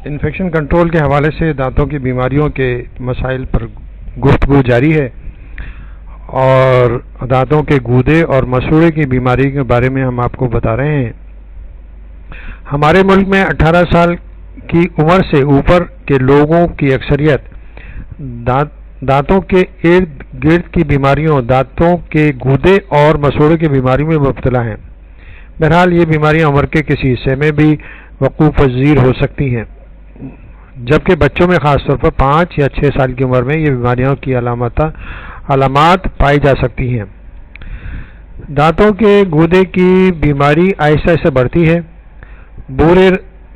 Infection control کے حوالے سے دانتوں کی بیماریوں کے مسائل پر گفتگو جاری ہے، اور دانتوں کے گودے اور مسوڑے کی بیماری کے بارے میں ہم آپ کو بتا رہے ہیں۔ ہمارے ملک میں 18 سال کی عمر سے اوپر کے لوگوں کی اکثریت دانتوں کے ارد گرد کی بیماریوں، دانتوں کے گودے اور مسوڑے کی بیماری میں مبتلا ہیں۔ بہرحال یہ بیماریاں عمر کے کسی حصے میں بھی وقوع پذیر ہو سکتی ہیں، جبکہ بچوں میں خاص طور پر 5 یا 6 سال کی عمر میں یہ بیماریوں کی علامات پائی جا سکتی ہیں۔ دانتوں کے گودے کی بیماری آہستہ آہستہ بڑھتی ہے۔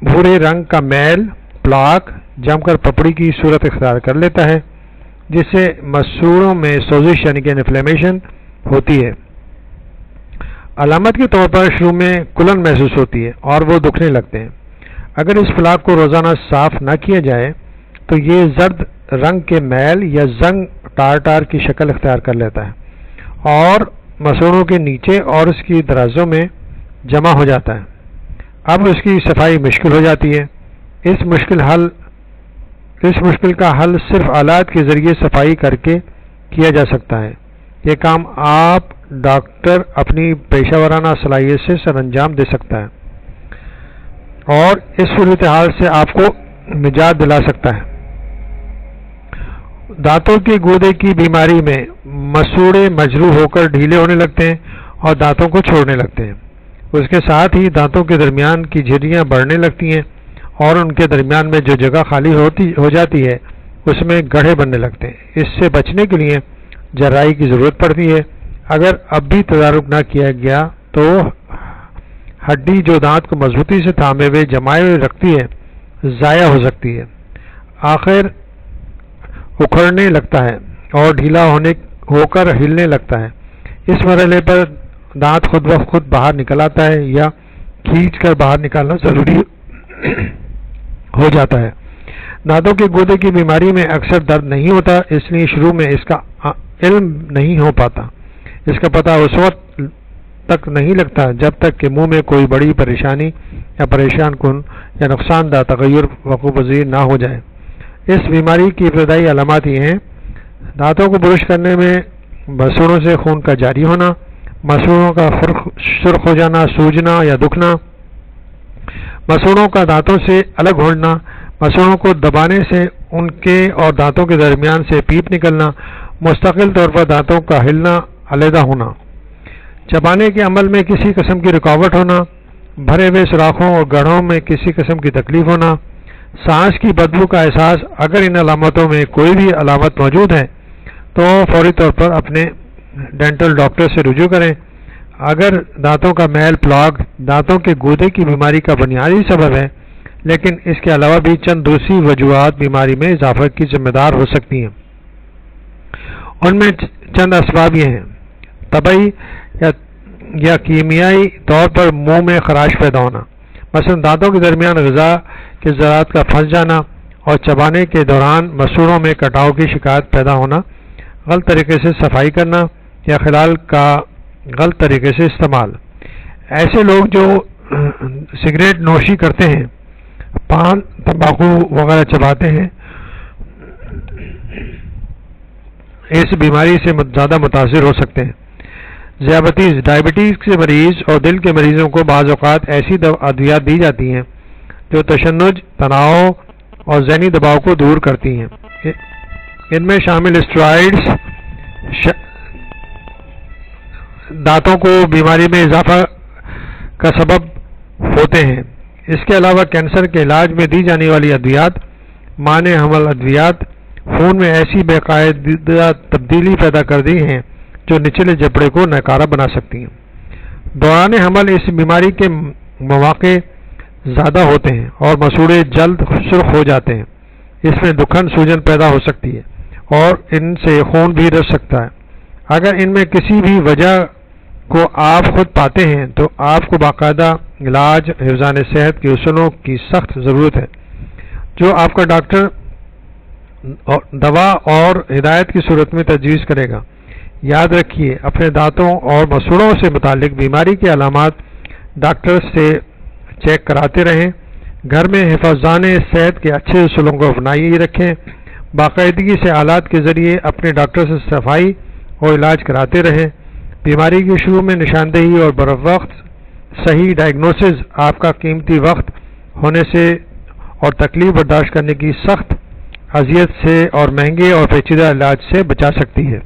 بھورے رنگ کا میل پلاک جم کر پپڑی کی صورت اختیار کر لیتا ہے، جس سے مسوڑوں میں سوزش یعنی کہ انفلیمیشن ہوتی ہے۔ علامت کے طور پر شروع میں کلن محسوس ہوتی ہے اور وہ دکھنے لگتے ہیں۔ اگر اس پلاک کو روزانہ صاف نہ کیا جائے تو یہ زرد رنگ کے میل یا زنگ ٹار کی شکل اختیار کر لیتا ہے اور مسوڑوں کے نیچے اور اس کی درازوں میں جمع ہو جاتا ہے۔ اب اس کی صفائی مشکل ہو جاتی ہے۔ اس مشکل کا حل صرف آلات کے ذریعے صفائی کر کے کیا جا سکتا ہے۔ یہ کام آپ ڈاکٹر اپنی پیشہ ورانہ صلاحیت سے سر انجام دے سکتا ہے اور اس صورتحال سے آپ کو نجات دلا سکتا ہے۔ دانتوں کے گودے کی بیماری میں مسوڑے مجروح ہو کر ڈھیلے ہونے لگتے ہیں اور دانتوں کو چھوڑنے لگتے ہیں۔ اس کے ساتھ ہی دانتوں کے درمیان کی جھریاں بڑھنے لگتی ہیں اور ان کے درمیان میں جو جگہ خالی ہو جاتی ہے اس میں گڑھے بننے لگتے ہیں۔ اس سے بچنے کے لیے جراحی کی ضرورت پڑتی ہے۔ اگر اب بھی تدارک نہ کیا گیا تو ہڈی جو دانت کو مضبوطی سے تھامے ہوئے جمائے ہوئے رکھتی ہے ضائع ہو سکتی ہے، آخر اکھڑنے لگتا ہے اور ڈھیلا ہو کر ہلنے لگتا ہے۔ اس مرحلے پر دانت خود بخود خود باہر نکل آتا ہے یا کھینچ کر باہر نکالنا ضروری ہو جاتا ہے۔ دانتوں کے گودے کی بیماری میں اکثر درد نہیں ہوتا، اس لیے شروع میں اس کا علم نہیں ہو پاتا۔ اس کا پتہ اس وقت تک نہیں لگتا جب تک کہ منہ میں کوئی بڑی پریشانی یا پریشان کن یا نقصان دہ تغیر وقوع پذیر نہ ہو جائے۔ اس بیماری کی ابتدائی علامات یہ ہیں: دانتوں کو برش کرنے میں مسوڑوں سے خون کا جاری ہونا، مسوڑوں کا سرخ ہو جانا، سوجنا یا دکھنا، مسوڑوں کا دانتوں سے الگ ہونا، مسوڑوں کو دبانے سے ان کے اور دانتوں کے درمیان سے پیپ نکلنا، مستقل طور پر دانتوں کا ہلنا، علیحدہ ہونا، چبانے کے عمل میں کسی قسم کی رکاوٹ ہونا، بھرے ہوئے سوراخوں اور گڑھوں میں کسی قسم کی تکلیف ہونا، سانس کی بدبو کا احساس۔ اگر ان علامتوں میں کوئی بھی علامت موجود ہے تو فوری طور پر اپنے ڈینٹل ڈاکٹر سے رجوع کریں۔ اگر دانتوں کا میل پلاک دانتوں کے گودے کی بیماری کا بنیادی سبب ہے، لیکن اس کے علاوہ بھی چند دوسری وجوہات بیماری میں اضافہ کی ذمہ دار ہو سکتی ہیں۔ ان میں چند اسباب یہ ہیں: طبعی یا کیمیائی طور پر منہ میں خراش پیدا ہونا، مثلا دانتوں کے درمیان غذا کے ذرات کا پھنس جانا اور چبانے کے دوران مسوڑوں میں کٹاؤ کی شکایت پیدا ہونا، غلط طریقے سے صفائی کرنا یا خلال کا غلط طریقے سے استعمال۔ ایسے لوگ جو سگریٹ نوشی کرتے ہیں، پان تمباکو وغیرہ چباتے ہیں، اس بیماری سے زیادہ متاثر ہو سکتے ہیں۔ ڈائبٹیز کے مریض اور دل کے مریضوں کو بعض اوقات ایسی ادویات دی جاتی ہیں جو تشنج، تناؤ اور ذہنی دباؤ کو دور کرتی ہیں۔ ان میں شامل اسٹیرائڈز دانتوں کو بیماری میں اضافہ کا سبب ہوتے ہیں۔ اس کے علاوہ کینسر کے علاج میں دی جانے والی ادویات، مانع حمل ادویات، خون میں ایسی بے قاعدہ تبدیلی پیدا کر دی ہیں جو نچلے جبڑے کو ناکارہ بنا سکتی ہیں۔ دوران حمل اس بیماری کے مواقع زیادہ ہوتے ہیں اور مسوڑے جلد سرخ ہو جاتے ہیں۔ اس میں دکھن، سوجن پیدا ہو سکتی ہے اور ان سے خون بھی رس سکتا ہے۔ اگر ان میں کسی بھی وجہ کو آپ خود پاتے ہیں تو آپ کو باقاعدہ علاج حفظان صحت کے اصولوں کی سخت ضرورت ہے جو آپ کا ڈاکٹر دوا اور ہدایت کی صورت میں تجویز کرے گا۔ یاد رکھیے، اپنے دانتوں اور مسوڑوں سے متعلق بیماری کے علامات ڈاکٹر سے چیک کراتے رہیں۔ گھر میں حفاظان صحت کے اچھے اصولوں کو اپنائی رکھیں. باقاعدگی سے آلات کے ذریعے اپنے ڈاکٹر سے صفائی اور علاج کراتے رہیں. بیماری کے شروع میں نشاندہی اور بروقت صحیح ڈائگنوسس آپ کا قیمتی وقت ہونے سے اور تکلیف برداشت کرنے کی سخت اذیت سے اور مہنگے اور پیچیدہ علاج سے بچا سکتی ہے.